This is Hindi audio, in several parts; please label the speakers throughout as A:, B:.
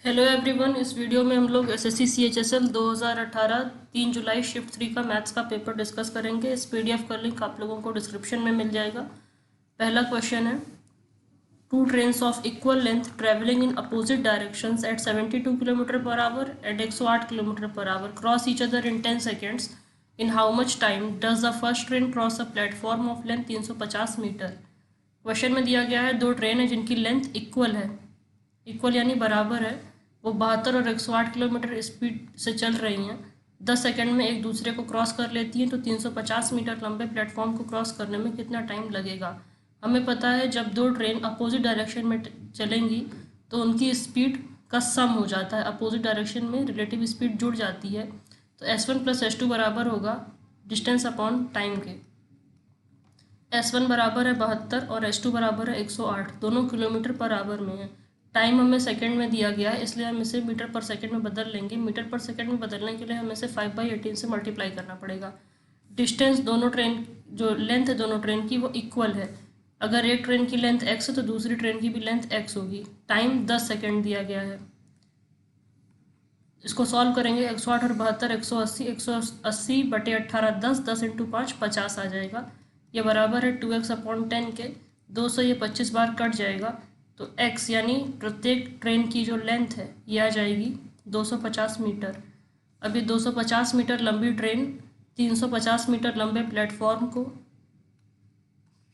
A: Hello everyone. इस वीडियो में हम लोग एसएससी सीएचएसएल 2018 3 जुलाई शिफ्ट 3 का मैथ्स का पेपर डिस्कस करेंगे। इस पीडीएफ का लिंक आप लोगों को डिस्क्रिप्शन में मिल जाएगा। पहला क्वेश्चन है, two trains of equal length travelling in opposite directions at 72 kilometre per hour at 108 kilometre per hour cross each other in 10 seconds. In how much time does the first train cross a platform of length 350 metre. Question में दिया गया है दो ट्रेन है जिनकी लेंथ इक्वल है, इक्वल यानी बराबर है, वो 72 और 108 किलोमीटर स्पीड से चल रही हैं। 10 सेकंड में एक दूसरे को क्रॉस कर लेती हैं, तो 350 मीटर लंबे प्लेटफॉर्म को क्रॉस करने में कितना टाइम लगेगा। हमें पता है जब दो ट्रेन अपोजिट डायरेक्शन में चलेंगी तो उनकी स्पीड का सम हो जाता है, अपोजिट डायरेक्शन में रिलेटिव स्पीड जुड़ जाती है। तो S1 प्लस S2 बराबर होगा डिस्टेंस अपॉन टाइम के। S1 बराबर है 72 और S2 बराबर है 108, दोनों किलोमीटर पर आवर में है। टाइम हमें सेकंड में दिया गया है, इसलिए हम इसे मीटर पर सेकंड में बदल लेंगे। मीटर पर सेकंड में बदलने के लिए हमें इसे 5/18 से मल्टीप्लाई करना पड़ेगा। डिस्टेंस दोनों ट्रेन, जो लेंथ है दोनों ट्रेन की, वो इक्वल है। अगर एक ट्रेन की लेंथ x है तो दूसरी ट्रेन की भी लेंथ x होगी। टाइम 10 सेकेंड दिया गया है। इसको सॉल्व करेंगे, 108 और 72 180, 180/18 10, 10 × 5 50 आ जाएगा। ये बराबर है 2x अपॉन 10 के। 200 ये 25 बार कट जाएगा, तो x यानी प्रत्येक ट्रेन की जो लेंथ है ये आ जाएगी 250 मीटर। अभी 250 मीटर लंबी ट्रेन 350 मीटर लंबे प्लेटफॉर्म को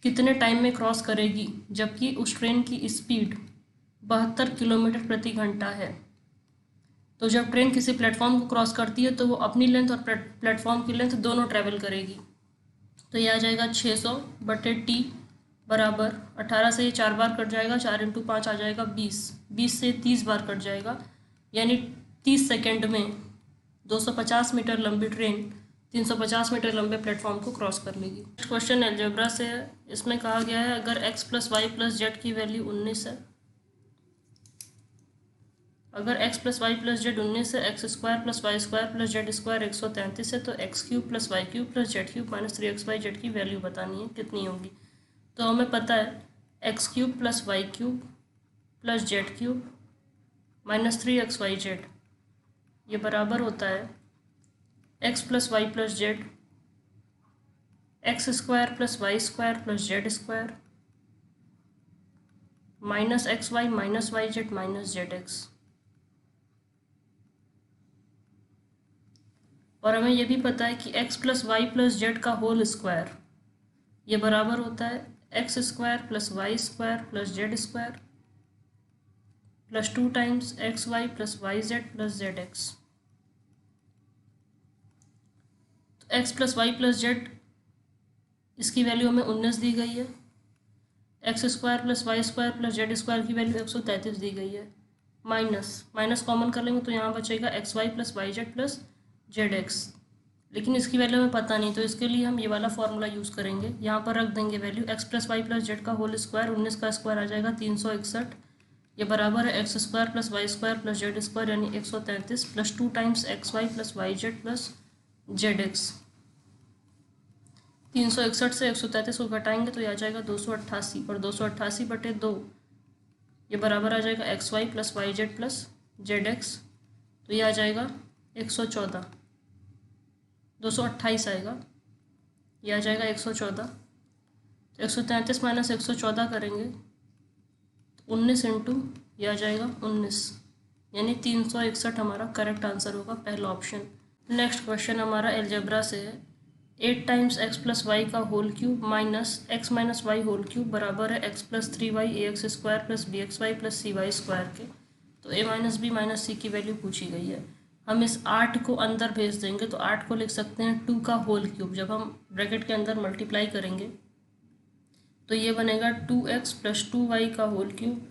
A: कितने टाइम में क्रॉस करेगी, जबकि उस ट्रेन की स्पीड 72 किलोमीटर प्रति घंटा है। तो जब ट्रेन किसी प्लेटफॉर्म को क्रॉस करती है तो वो अपनी लेंथ और प्लेटफॉर्म की लेंथ दोनों ट्रेवल करेगी। तो ये आ जाएगा 600/t बराबर 18 से ये 4 बार कट जाएगा, 4 × 5 आ जाएगा 20, 20 से 30 बार कट जाएगा, यानी 30 सेकेंड में 250 मीटर लंबी ट्रेन 350 मीटर लंबे प्लेटफॉर्म को क्रॉस कर लेगी। नेक्स्ट क्वेश्चन अलजेब्रा से है। इसमें कहा गया है अगर x + y + z की वैल्यू 19 है, अगर x + y + z 19 है, x² + y² + z² 133 है, तो x³ + y³ + z³ - 3xyz की वैल्यू बतानी है कितनी होगी। तो हमें पता है x³ + y³ + z³ - 3xyz ये बराबर होता है x + y + z x² + y² + z² - xy - yz - zx। और हमें यह भी पता है कि x + y + z का होल स्क्वायर ये बराबर होता है x² + y² + z² + 2 times xy + yz + zx। तो x + y + z इसकी वैल्यू हमें 19 दी गई है, x² + y² + z² की वैल्यू 133 दी गई है। माइनस कॉमन कर लेंगे तो यहाँ बचेगा xy + yz + zx, लेकिन इसकी वैल्यू हमें पता नहीं, तो इसके लिए हम ये वाला फॉर्मूला यूज़ करेंगे। यहाँ पर रख देंगे वैल्यू x + y + z का होल स्क्वायर, 19 का स्क्वायर आ जाएगा 361, ये बराबर है x² + y² + z² यानी 133 + 2 टाइम्स xy + yz + zx। 361 से 133 को घटाएंगे तो यह आ जाएगा 288, और 288/2 ये बराबर आ जाएगा xy + yz + zx, तो ये आ जाएगा 114, 228 आएगा, ये आ जाएगा 114। तो 133 - 114 करेंगे तो 19 × ये आ जाएगा 19, यानी 361 हमारा करेक्ट आंसर होगा, पहला ऑप्शन। नेक्स्ट क्वेश्चन हमारा अलजेब्रा से है। 8 टाइम्स x + y का whole cube minus x - y whole cube बराबर है x + 3y ax² + bxy + cy² के। तो a - b - c की वैल्यू पूछी गई है। हम इस 8 को अंदर भेज देंगे, तो 8 को लिख सकते हैं 2 का होल क्यूब। जब हम ब्रैकेट के अंदर मल्टीप्लाई करेंगे तो ये बनेगा 2x + 2y का whole cube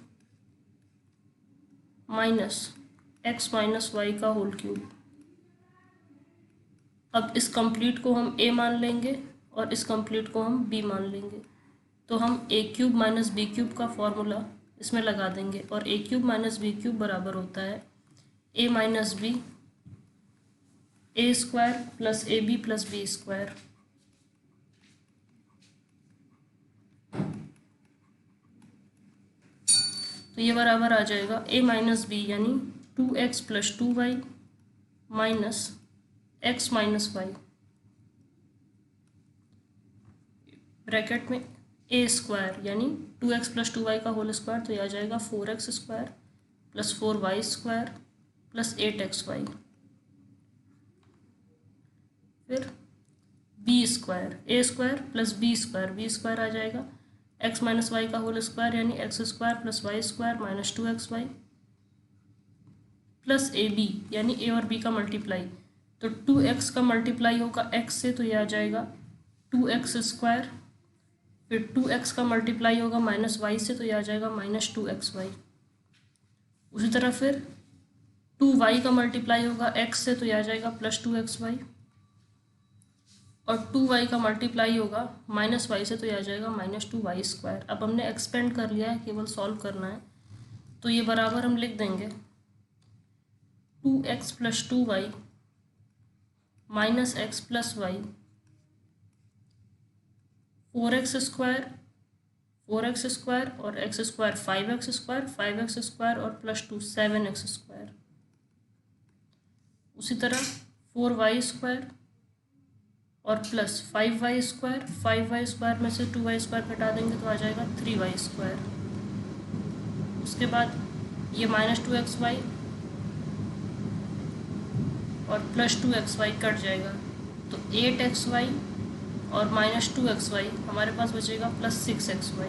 A: minus x - y का होल क्यूब। अब इस कंप्लीट को हम a मान लेंगे और इस कंप्लीट को हम b मान लेंगे, तो हम a³ - b³ का फॉर्मूला इसमें लगा देंगे, और a³ - b³ बराबर होता है a - b a² + ab + b²। तो ये बराबर आ जाएगा a - b यानी 2x plus 2y minus x minus y bracket में a स्क्वायर यानी 2x प्लस 2y का होल स्क्वायर, तो यह आ जाएगा 4x square plus 4y square plus 8xy। फिर b square, a square plus b square आ जाएगा x माइनस वाई का होल स्क्वायर यानी x square plus Y square minus 2xy plus A B यानी a और b का मल्टीप्लाई, तो 2x का मल्टीप्लाई होगा x से, तो यह आ जाएगा 2x स्क्वायर। फिर 2x का मल्टीप्लाई होगा माइनस वाई से, तो यह आ जाएगा माइनस 2xy। उसी तरह फिर 2y का मल्टीप्लाई होगा x से, तो यह आ जाएगा प्लस 2xy। और 2y का मल्टीप्लाई होगा माइनस वाई से, तो यह आ जाएगा माइनस 2y स्क्वायर। अब हमने एक्सपेंड कर लिया है, केवल सॉल्व करना है, तो ये बराबर हम लिख देंगे 2x plus 2y minus x plus y 4x square और x स्क्वायर 5x स्क्वायर और प्लस 2 7x स्क्वायर। उसी तरह 4y स्क्वायर और प्लस 5y स्क्वायर में से 2y स्क्वायर घटा देंगे तो आ जाएगा 3y स्क्वायर। उसके बाद ये माइनस 2xy और प्लस 2xy कट जाएगा, तो 8xy और माइनस 2xy हमारे पास बचेगा प्लस 6xy।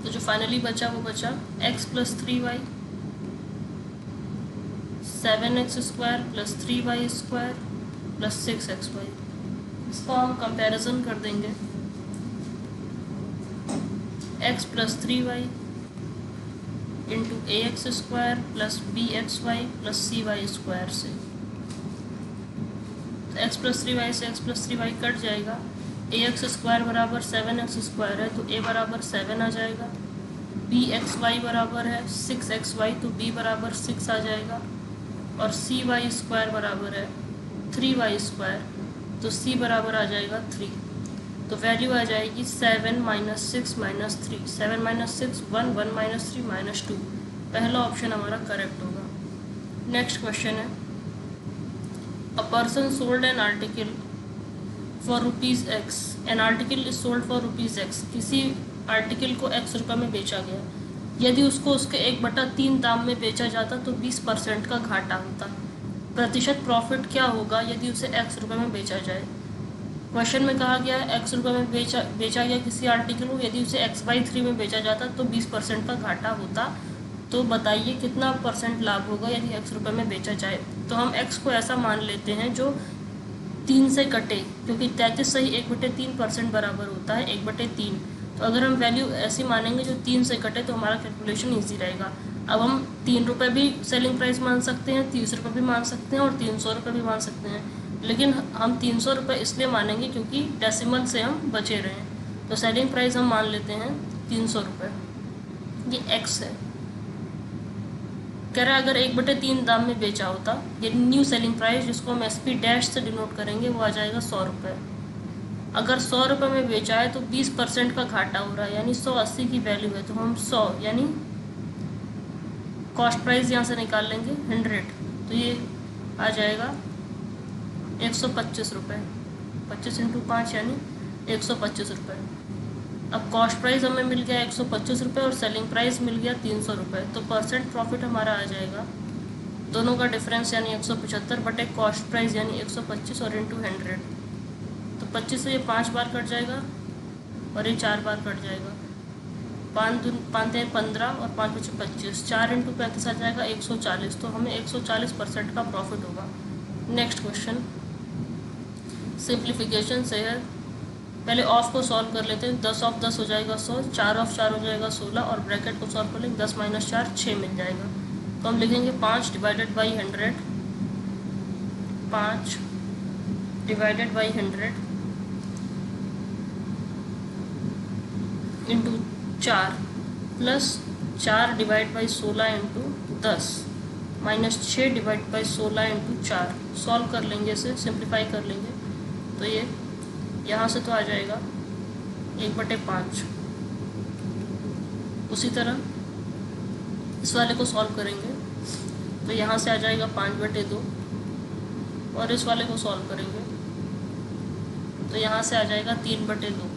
A: तो जो फाइनली बचा वो बचा x plus 3y 7x square plus 3y square plus 6xy। इसका हम कंपैरिजन कर देंगे x plus 3y into ax square plus bxy plus cy square से। तो x प्लस 3y से x प्लस 3y कट जाएगा, ax स्क्वायर बराबर 7x स्क्वायर है तो a बराबर 7 आ जाएगा, bxy बराबर है 6xy तो b बराबर 6 आ जाएगा, और cy स्क्वायर बराबर है 3y स्क्वायर तो c बराबर आ जाएगा 3। तो वैल्यू आ जाएगी 7 minus 6 minus 3, 7 minus 6 1, 1 minus 3 minus 2। पहला ऑप्शन हमारा करेक्ट होगा। नेक्स्ट क्वेश्चन है, a person sold an article for rupees x, an article is sold for rupees x. किसी आर्टिकल को x रुपये में बेचा गया, यदि उसको उसके 1/3 दाम में बेचा जाता तो 20% का घाटा होता। प्रतिशत प्रॉफिट क्या होगा यदि उसे x रुपये में बेचा जाए। क्वेश्चन में कहा गया है x रुपये में बेचा गया किसी आर्टिकल को, यदि उसे x/3 में बेचा जाता तो 20% का घाटा होता। तो बताइए कितना % लाभ होगा यदि x रुपये में बेचा जाए। तो हम x को ऐसा मान लेते हैं जो 3 से कटे, क्योंकि 33 सही 1/3% बराबर होता है 1/3। तो अगर हम वैल्यू ऐसी मानेंगे जो 3 से कटे तो हमारा कैलकुलेशन ईजी रहेगा। अब हम 3 रुपये भी सेलिंग प्राइस मान सकते हैं, 30 रुपये भी मान सकते हैं और 300 रुपये भी मान सकते हैं, लेकिन हम 300 रुपये इसलिए मानेंगे क्योंकि डेसिमल से हम बचे रहें। तो सेलिंग प्राइस हम मान लेते हैं 300 रुपये। ये x है। कह रहा है अगर 1/3 दाम में बेचा होता, ये न्यू सेलिंग प्राइस जिसको हम SP डैश से डिनोट करेंगे वो आ जाएगा 100 रुपये। अगर 100 रुपये में बेचा है तो 20% का घाटा हो रहा है, यानी 180 की वैल्यू है, तो हम 100 यानी कॉस्ट प्राइस यहाँ से निकाल लेंगे 100, तो ये आ जाएगा 125 रुपये। 25 × 5 यानी 125 रुपये। अब कॉस्ट प्राइस हमें मिल गया 125 रुपये और सेलिंग प्राइस मिल गया 300 रुपये, तो % प्रॉफिट हमारा आ जाएगा दोनों का डिफरेंस यानी 175 बटे कॉस्ट प्राइस यानी 125 और इंटू 100। तो 25 से ये 5 बार कट जाएगा और ये 4 बार कट जाएगा। 5 × 15 और 5 × 25, 4 × 35 आ जाएगा 140। तो हमें 140% का प्रॉफिट होगा। नेक्स्ट क्वेश्चन सिंप्लीफिकेशन से है। पहले ऑफ को सॉल्व कर लेते हैं। 10 ऑफ 10 हो जाएगा 100, 4 ऑफ 4 हो जाएगा 16 और ब्रैकेट को सॉल्व कर लेंगे 10 - 4 6 मिल जाएगा। तो हम लिखेंगे 5 divided by 100, 5 divided by 100 into 4 plus 4 divide by 16 into 10 minus 6 divide by 16 into 4। Solve कर लेंगे, इसे सिंप्लीफाई कर लेंगे तो ये यहाँ से तो आ जाएगा 1/5। उसी तरह इस वाले को सॉल्व करेंगे तो यहाँ से आ जाएगा 5/2 और इस वाले को सॉल्व करेंगे तो यहाँ से आ जाएगा 3/2।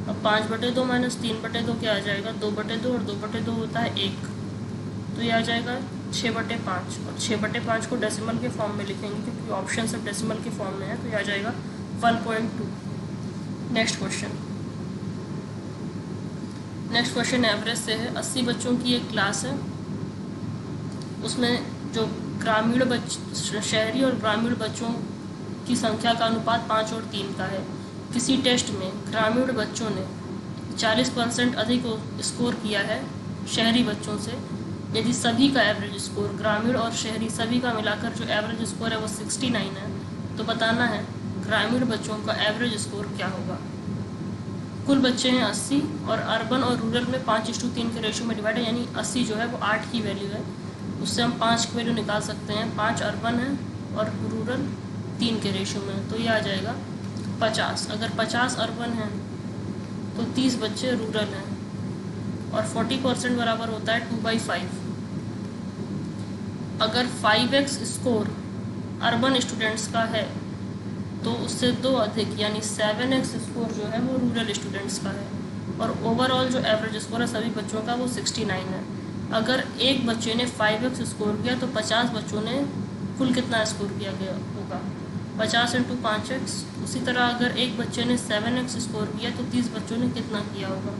A: अब 5/2 माइनस 3/2 क्या आ जाएगा 2/2 और 2/2 होता है 1, तो ये आ जाएगा 6/5 और 6/5 को डेसिमल के फॉर्म में लिखेंगे क्योंकि ऑप्शन सब डेसिमल के फॉर्म में है, तो ये आ जाएगा 1.2। नेक्स्ट क्वेश्चन एवरेज से है। 80 बच्चों की एक क्लास है, उसमें जो शहरी और ग्रामीण बच्चों की संख्या का अनुपात 5 और 3 का है। किसी टेस्ट में ग्रामीण बच्चों ने 40% अधिक स्कोर किया है शहरी बच्चों से। यदि सभी का एवरेज स्कोर ग्रामीण और शहरी सभी का मिलाकर जो एवरेज स्कोर है वो 69 है, तो बताना है ग्रामीण बच्चों का एवरेज स्कोर क्या होगा। कुल बच्चे हैं 80 और अर्बन और रूरल में 5:3 के रेशियो में डिवाइड है, यानी 80 जो है वो 8 की वैल्यू है, उससे हम 5 की वैल्यू निकाल सकते हैं। 5 अर्बन है और रूरल 3 के रेशियो में, तो ये आ जाएगा 50। अगर 50 अर्बन है तो 30 बच्चे रूरल हैं और 40% बराबर होता है 2/5। अगर 5x स्कोर अर्बन स्टूडेंट्स का है तो उससे 2 अधिक यानी 7x स्कोर जो है वो रूरल स्टूडेंट्स का है, और ओवरऑल जो एवरेज स्कोर है सभी बच्चों का वो 69 है। अगर एक बच्चे ने 5x स्कोर किया तो 50 बच्चों ने कुल कितना स्कोर किया गया होगा 50 × 5x। उसी तरह अगर एक बच्चे ने 7x स्कोर किया तो 30 बच्चों ने कितना किया होगा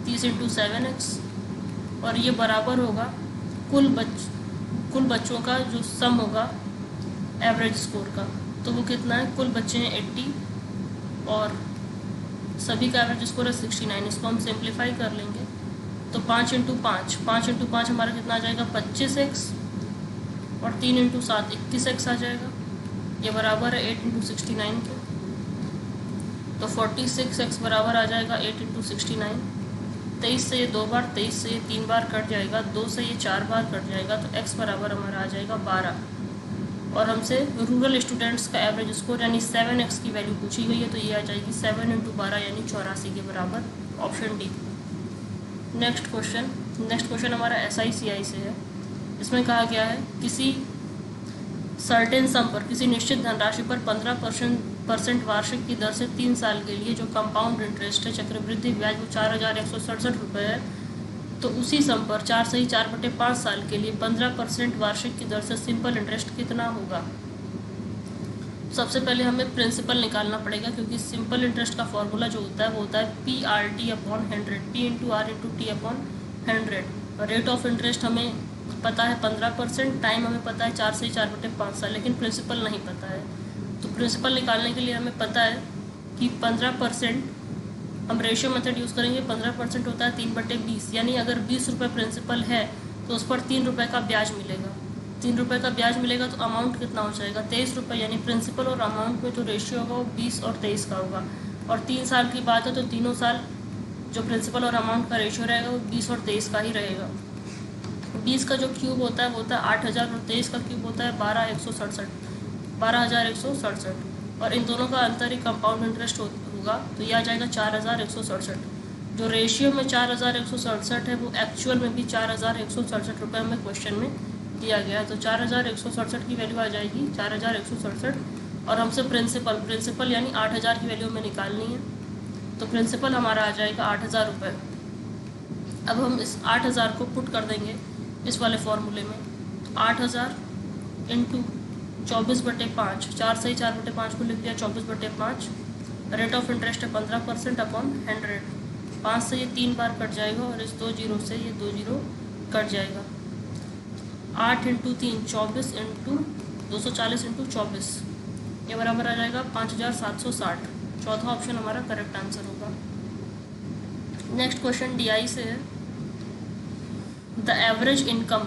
A: 30 × 7x, और ये बराबर होगा कुल बच्चों का जो सम होगा एवरेज स्कोर का, तो वो कितना है, कुल बच्चे हैं 80 और सभी का एवरेज स्कोर है 69। इसको हम सिंप्लीफाई कर लेंगे तो 5 × 5 हमारा कितना आ जाएगा 25x और 3 × 7 21x आ जाएगा। ये बराबर है 8 × 69 के, तो 46x बराबर आ जाएगा 8 × 69। 23 से ये 2 बार, 23 से ये 3 बार कट जाएगा, 2 से ये 4 बार कट जाएगा, तो x बराबर हमारा आ जाएगा 12। और हमसे रूरल स्टूडेंट्स का एवरेज स्कोर यानी 7x की वैल्यू पूछी गई है, तो ये आ जाएगी 7 × 12 यानी 84 के बराबर, ऑप्शन डी। नेक्स्ट क्वेश्चन हमारा SICI से है। इसमें कहा गया है किसी सर्टेन सम पर, किसी निश्चित धनराशि पर 15% वार्षिक की दर से 3 साल के लिए जो कंपाउंड इंटरेस्ट है चक्रवृद्धि ब्याज वो 4167 रुपये है, तो उसी सम पर 4/4/5 साल के लिए 15% वार्षिक की दर से सिंपल इंटरेस्ट कितना होगा। सबसे पहले हमें प्रिंसिपल निकालना पड़ेगा क्योंकि सिंपल इंटरेस्ट का फॉर्मूला जो होता है वो होता है PRT/100, P × R × T/100। Rate of interest हमें पता है 15%, टाइम हमें पता है 4 से 4/5 साल, लेकिन प्रिंसिपल नहीं पता है। तो प्रिंसिपल निकालने के लिए हमें पता है कि 15% हम रेशियो मेथड यूज़ करेंगे। 15% होता है 3/20, यानी अगर 20 रुपये प्रिंसिपल है तो उस पर 3 रुपये का ब्याज मिलेगा। 3 रुपये का ब्याज मिलेगा तो अमाउंट कितना हो जाएगा 23 रुपये, यानी प्रिंसिपल और अमाउंट में जो रेशियो होगा वो 20 और 23 का होगा। और 3 साल की बात है तो तीनों साल जो प्रिंसिपल और अमाउंट का रेशियो रहेगा वो 20 और 23 का ही रहेगा। 20 का जो क्यूब होता है वो होता है 8000 और 23 का क्यूब होता है 12,167, और इन दोनों का अंतर ही कंपाउंड इंटरेस्ट होगा, तो ये आ जाएगा 4167। जो रेशियो में 4167 है वो एक्चुअल में भी 4167 रुपये हमें क्वेश्चन में दिया गया है, तो 4167 की वैल्यू आ जाएगी 4167। और हमसे प्रिंसिपल यानी 8000 की वैल्यू हमें निकालनी है, तो प्रिंसिपल हमारा आ जाएगा 8000 रुपये। अब हम इस 8000 को पुट कर देंगे इस वाले फॉर्मूले में, 8000 × 24/5, 4 से 4/5 को लिख दिया 24/5। रेट ऑफ इंटरेस्ट है 15%/100, 5 से ये 3 बार कट जाएगा और इस 2 जीरो से ये 2 जीरो कट जाएगा। 8 × 3 24 × 240 × 24, ये बराबर आ जाएगा 5760। चौथा ऑप्शन हमारा करेक्ट आंसर होगा। नेक्स्ट क्वेश्चन DI से है। द एवरेज इनकम,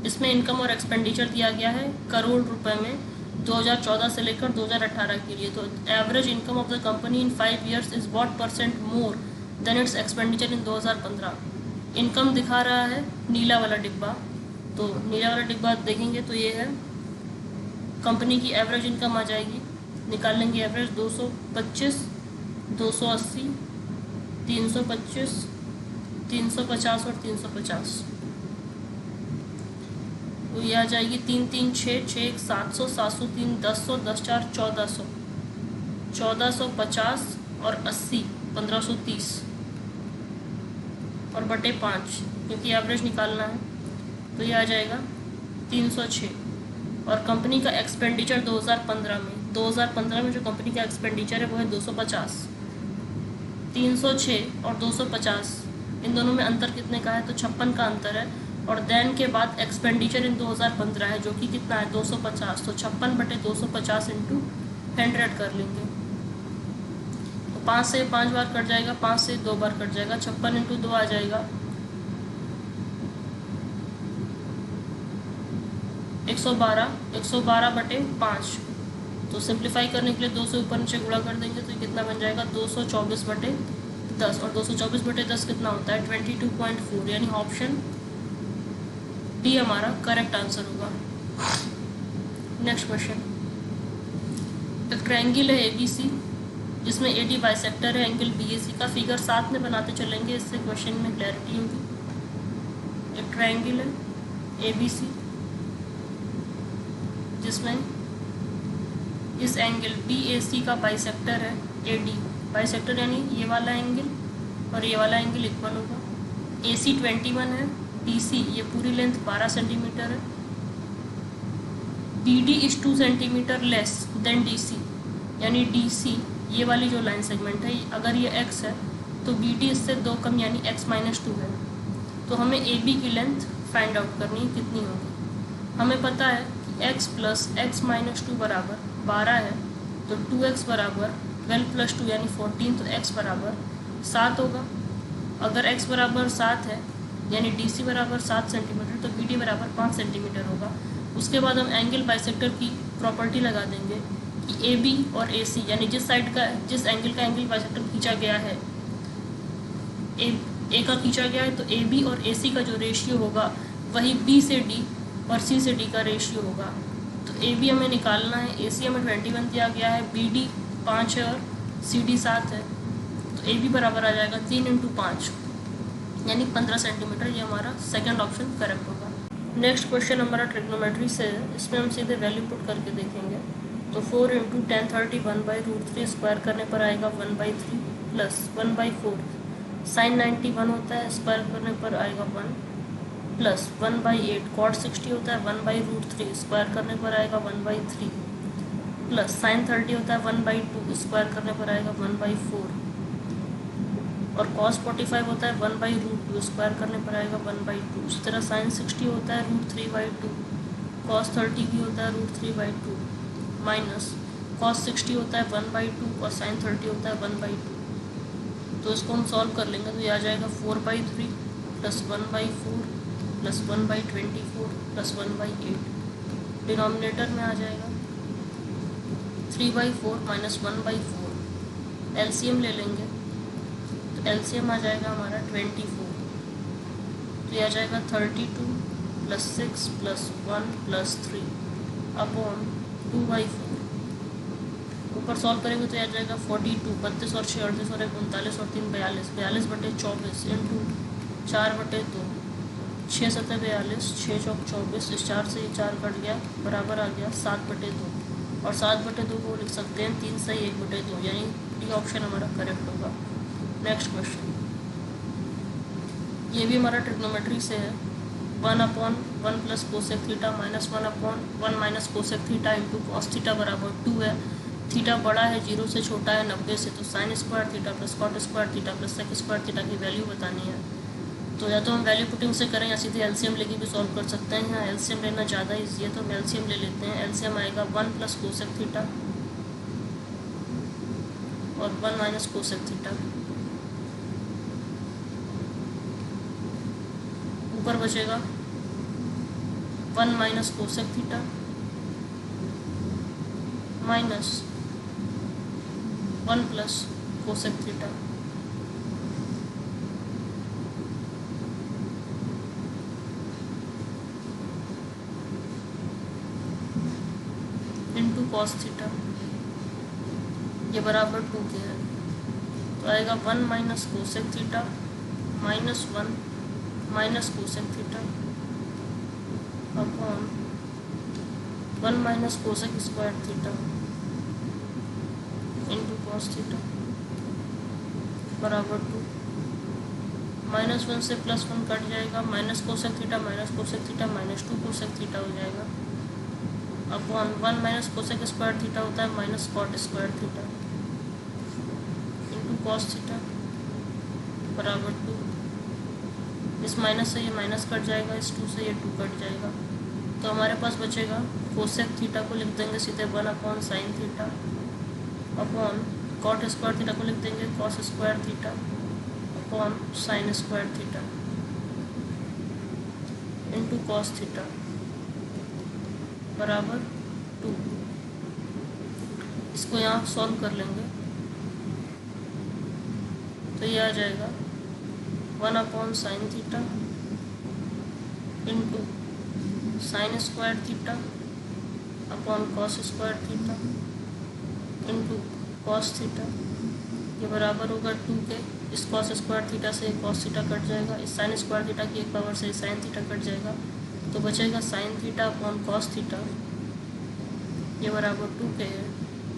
A: इसमें इनकम और एक्सपेंडिचर दिया गया है करोड़ रुपए में 2014 से लेकर 2018 के लिए। तो average income of the company in 5 years is what % more than it's expenditure in 2015। Income दिखा रहा है नीला वाला डिब्बा, तो नीला वाला डिब्बा देखेंगे तो ये है कंपनी की एवरेज इनकम आ जाएगी। निकाल लेंगे एवरेज 225, 280, 325, 350 और 350। तो ये आ जाएगी 3 3 6 6 1 700 700 3 1000 10 4 1400 1450 और 80 1530 और बटे 5 क्योंकि एवरेज निकालना है तो ये आ जाएगा 306। और कंपनी का एक्सपेंडिचर 2015 में जो कंपनी का एक्सपेंडिचर है वो है 250। 306 और 250 इन दोनों में अंतर कितने का है, तो 56 का अंतर है। और देन के बाद एक्सपेंडिचर इन 2015 है जो कि कितना है 250, तो 56 बटे 250 इंटू 100 कर लेंगे। तो 5 से 5 बार कट जाएगा, 5 से 2 बार कट जाएगा, 56 इंटू 2 आ जाएगा 112, 112 बटे 5। तो सिंप्लीफाई करने के लिए 2 से ऊपर नीचे गुणा कर देंगे तो कितना बन जाएगा 224 बटे 10। और 224 बटे 10 कितना होता है 22.4, यानी ऑप्शन डी हमारा करेक्ट आंसर होगा। नेक्स्ट क्वेश्चन, एक ट्रायंगल है ABC जिसमें AD बाइसेक्टर है एंगल BAC का। फिगर 7 में बनाते चलेंगे, इससे क्वेश्चन में क्लैरिटी होगी। एक ट्रायंगल है ABC जिसमें इस एंगल BAC का बाइसेक्टर है AD। बाइसेक्टर यानी ये वाला एंगल और ये वाला एंगल इक्वल होगा। AC 21 है, BC ये पूरी लेंथ 12 सेंटीमीटर है। BD is 2 centimetre less than DC, यानी DC ये वाली जो लाइन सेगमेंट है अगर ये x है तो BD इससे 2 कम यानी x-2 है। तो हमें AB की लेंथ फाइंड आउट करनी है, कितनी होगी। हमें पता है कि x प्लस x-2 बराबर 12 है, तो 2x बराबर 12 प्लस 2 यानी 14, तो x बराबर 7 होगा। अगर x बराबर 7 है यानी DC बराबर 7 सेंटीमीटर, तो BD बराबर 5 सेंटीमीटर होगा। उसके बाद हम एंगल बाइसेक्टर की प्रॉपर्टी लगा देंगे कि AB और AC यानी जिस एंगल का एंगल बाइसेक्टर खींचा गया है A का खींचा गया है, तो AB और AC का जो रेशियो होगा वही B से D और C से D का रेशियो होगा। तो AB हमें निकालना है, AC हमें 21 दिया गया है, BD 5 है और CD 7 है। तो AB बराबर आ जाएगा 3 × 5 यानी 15 सेंटीमीटर। ये हमारा सेकंड ऑप्शन करेक्ट होगा। नेक्स्ट क्वेश्चन हमारा ट्रिग्नोमेट्री से है, इसमें हम सीधे वैल्यू पुट करके देखेंगे। तो 4 × 1030 1/√3 स्क्वायर करने पर आएगा 1/3 प्लस 1/4 sin 90 1 होता है, स्क्वायर करने पर आएगा 1 प्लस 1/8 cot 60 होता है 1/√3 स्क्वायर करने पर आएगा 1/3 प्लस sin 30 होता है 1/2 स्क्वायर करने पर आएगा 1/4 और cos 45 होता है 1/√2 स्क्वायर करने पर आएगा 1/2। उसी तरह sin 60 होता है √3/2, cos 30 भी होता है √3/2 माइनस cos 60 होता है 1/2 और sin 30 होता है 1/2। तो इसको हम सॉल्व कर लेंगे तो ये आ जाएगा 4/3 प्लस 1/4 प्लस 1/24 प्लस 1/8। डिनोमिनेटर में आ जाएगा 3/4 माइनस 1/4। एलसीएम ले लेंगे तो एलसीएम आ जाएगा हमारा 24। तो ये आ जाएगा 32 प्लस 6 प्लस 1 प्लस 3 अपॉन 2/4। ऊपर सॉल्व करेंगे तो आ जाएगा 42, 32 और 6 38 और 1 39 और 3 42, 42 बटे 24 इंटू 4 बटे 2, 6 7 42, 6 चौक 24, इस 4 से 4 कट गया बराबर आ गया 7 बटे 2। और 7 बटे 2 को लिख सकते हैं 3 से 1 बटे 2, यानी डी ऑप्शन हमारा करेक्ट होगा। नेक्स्ट क्वेश्चन, ये भी हमारा ट्रिग्नोमेट्री से है। 1/1 plus cosec theta minus 1/1 minus cosec theta into cos theta बराबर 2 है। थीटा बड़ा है 0 से, छोटा है 90 से, तो sine square theta plus cot square theta plus sec square theta की वैल्यू बतानी है। तो या तो हम वैल्यू पुटिंग से करें या सीधे एलसीएम लेके भी सॉल्व कर सकते हैं। यहाँ एलसीएम लेना ज़्यादा ईजी है तो हम एलसीएम ले लेते हैं। एलसीएम आएगा 1 प्लस कोसेक थीटा और 1 माइनस कोसेक थीटा। ऊपर बचेगा 1 minus cosec theta minus 1 plus cosec theta. Into cos theta, ये बराबर 2 के है। तो आएगा 1 minus cosec theta minus 1 minus cosec theta upon 1 minus cosec square theta into cos theta बराबर 2। -1 से +1 कट जाएगा, minus cosec theta -2 cosec theta हो जाएगा upon 1 minus cosec square theta होता है minus cot square theta into cos theta बराबर 2। इस माइनस से ये माइनस कट जाएगा, इस 2 से ये 2 कट जाएगा, तो हमारे पास बचेगा कोसेक थीटा को लिख देंगे सीधे 1 upon sine theta upon cot square theta को लिख देंगे cos square theta upon sine square theta into cos theta बराबर 2। इसको यहाँ सॉल्व कर लेंगे तो ये आ जाएगा 1 upon sine theta into sine square theta upon cos square theta into cos theta, ये बराबर होगा 2 के। इस कॉस स्क्वायर थीटा से कॉस थीटा कट जाएगा, इस साइन स्क्वायर थीटा की एक पावर से साइन थीटा कट जाएगा, तो बचेगा sign theta upon cos theta, ये बराबर 2 के है,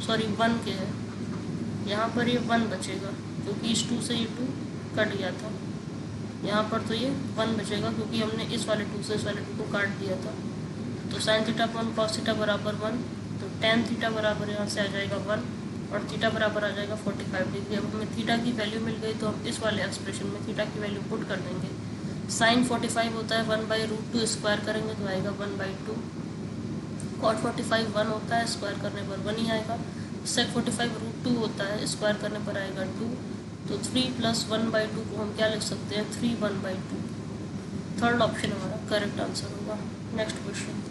A: सॉरी 1 के है। यहाँ पर ये 1 बचेगा क्योंकि इस 2 से ये 2 कट गया था, यहाँ पर तो ये 1 बचेगा क्योंकि हमने इस वाले 2 से इस वाले 2 को काट दिया था। तो sign theta upon cos theta बराबर 1, तो टेन थीटा बराबर यहाँ से आ जाएगा 1 और थीटा बराबर आ जाएगा 45 डिग्री। अब हमें थीटा की वैल्यू मिल गई तो हम इस वाले एक्सप्रेशन में थीटा की वैल्यू पुट कर देंगे। साइन 45 होता है 1/√2, स्क्वायर करेंगे तो आएगा 1/2। कॉट 45 1 होता है, स्क्वायर करने पर 1 ही आएगा। सेक 45√2 होता है, स्क्वायर करने पर आएगा 2। तो 3 + 1/2 को हम क्या लिख सकते हैं 3 1/2। थर्ड ऑप्शन हमारा करेक्ट आंसर होगा। Next question.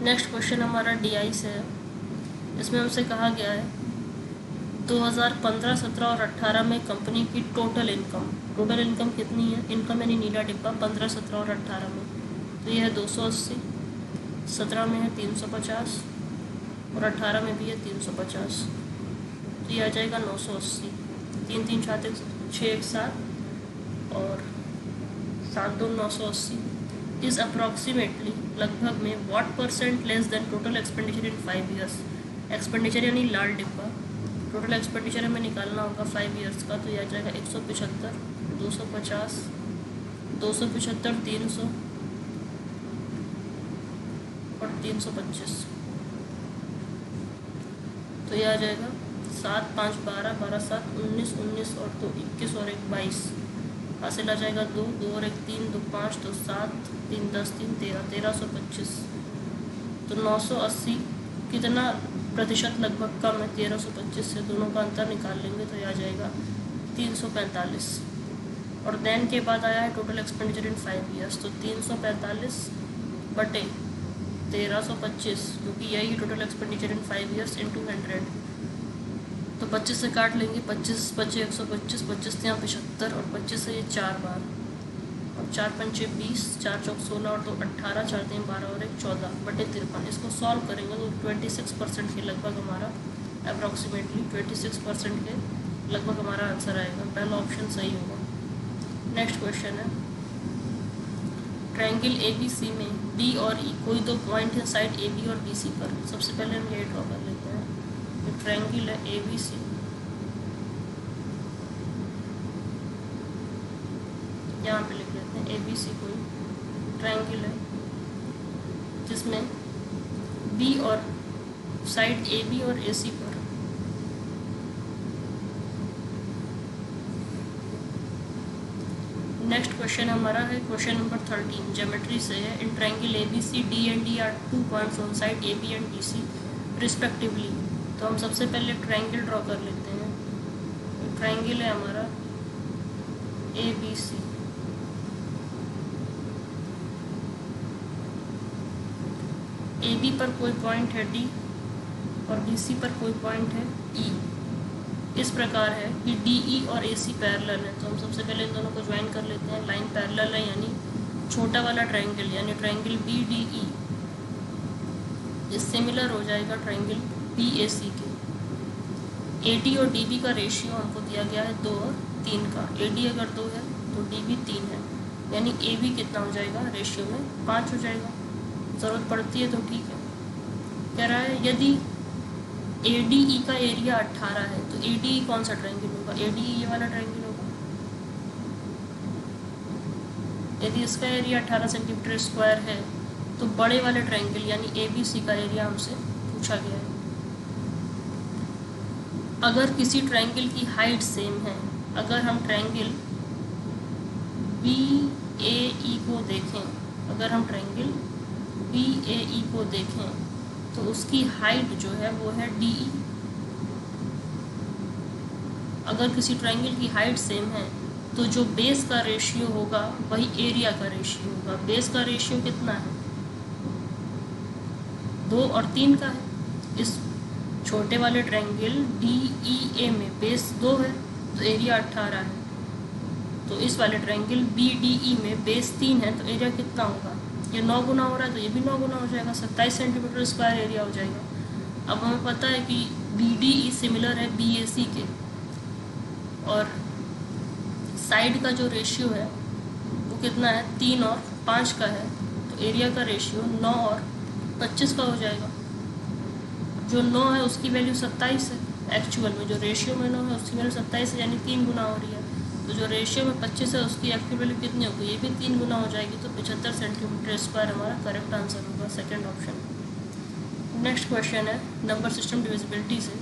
A: नेक्स्ट क्वेश्चन हमारा DI से है। इसमें हमसे कहा गया है 2015, 17 और 18 में कंपनी की टोटल इनकम कितनी है। इनकम यानी नीला डिब्बा 15, 17 और 18 में, तो यह है 280, 17 में है 350 और 18 में भी है 350, तो यह आ जाएगा 980। 3 3 6 1 7 और 7 2 980 इज अप्रॉक्सीमेटली लगभग में what % less than total expenditure in 5 years. Expenditure यानी लाल डिब्बा, टोटल एक्सपेंडिचर हमें निकालना होगा 5 ईयर्स का, तो यह आ जाएगा 175, 250, 275, 300 और 325, तो यह आ जाएगा 7 5 12 12 7 19 19 और 2 21 और 1 22। हासिल आ जाएगा 2 2 और 1 3 2 5 तो 7 3 10 3 13 1325। तो 980 कितना प्रतिशत लगभग कम है 1325 से, दोनों का अंतर निकाल लेंगे तो यह आ जाएगा 345। और देन के बाद आया है टोटल एक्सपेंडिचर इन 5 ईयर्स, तो 345 बटे 1325 क्योंकि यही total expenditure in 5 years into 100। तो 25 से काट लेंगे, 25 बचे 125, 25 यहाँ 75 और 25 से ये 4 बार और 4 पंचे 20, 4 चौक 16 और 2 18, 4 3 12 और 1 14 बटे 53। इसको सॉल्व करेंगे तो 26% के लगभग हमारा अप्रॉक्सीमेटली 26% के लगभग हमारा आंसर आएगा। पहला ऑप्शन सही होगा। नेक्स्ट क्वेश्चन है ट्रायंगल ABC में D और E कोई दो पॉइंट है साइड AB और BC पर। सबसे पहले हम ये ड्रॉ कर लेते हैं। ट्रायंगल है ABC, यहाँ पे लिख लेते हैं ABC कोई ट्रायंगल है जिसमें B और साइड AB और AC पर नेक्स्ट क्वेश्चन हमारा है क्वेश्चन नंबर 13 ज्योमेट्री से है। In triangle ABC D and E are 2 points on side AB and BC respectively. तो हम सबसे पहले ट्रायंगल ड्रॉ कर लेते हैं। ट्रायंगल है हमारा ABC, AB पर कोई पॉइंट है D और BC पर कोई पॉइंट है E। इस प्रकार है कि DE और AC पैरेलल है, तो हम सबसे पहले इन दोनों को ज्वाइन कर लेते हैं। लाइन पैरेलल है यानी छोटा वाला ट्रायंगल यानी ट्रायंगल BDE सिमिलर हो जाएगा ट्रायंगल BAC के। AD और DB का रेशियो हमको दिया गया है 2 और 3 का। AD अगर 2 है तो DB 3 है, यानी AB कितना हो जाएगा रेशियो में 5 हो जाएगा। ज़रूरत पड़ती है तो ठीक है। कह रहा है यदि ADE का एरिया 18 है तो ADE कौन सा ट्रायंगल होगा? ADE ये वाला ट्रायंगल होगा। यदि इसका एरिया 18 सेंटीमीटर स्क्वायर है तो बड़े वाले ट्रायंगल यानी ABC का एरिया हमसे पूछा गया है। अगर किसी ट्रायंगल की हाइट सेम है, अगर हम ट्रायंगल BAE को देखें, अगर हम ट्रायंगल BAE को देखें तो उसकी हाइट जो है वो है DE। अगर किसी ट्रायंगल की हाइट सेम है तो जो बेस का रेशियो होगा वही एरिया का रेशियो होगा। बेस का रेशियो कितना है? 2 और 3 का है। इस छोटे वाले ट्रायंगल DEA में बेस 2 है तो एरिया 18 है। तो इस वाले ट्रायंगल BDE में बेस 3 है तो एरिया कितना होगा? ये 9 गुना हो रहा है तो ये भी 9 गुना हो जाएगा, 27 सेंटीमीटर स्क्वायर एरिया हो जाएगा। अब हमें पता है कि BDE सिमिलर है BAC के, और साइड का जो रेशियो है वो कितना है? 3 और 5 का है, तो एरिया का रेशियो 9 और 25 का हो जाएगा। जो 9 है उसकी वैल्यू 27 है, एक्चुअल में जो रेशियो में 9 है उसकी वैल्यू 27 है, यानी 3 गुना हो रही है। तो जो रेशियो में 25 है उसकी एक्चुअल वैल्यू कितनी होगी? ये भी 3 गुना हो जाएगी। तो 75 सेंटीमीटर स्क्वायर हमारा करेक्ट आंसर होगा, सेकेंड ऑप्शन। नेक्स्ट क्वेश्चन है नंबर सिस्टम डिविजिबिलिटी से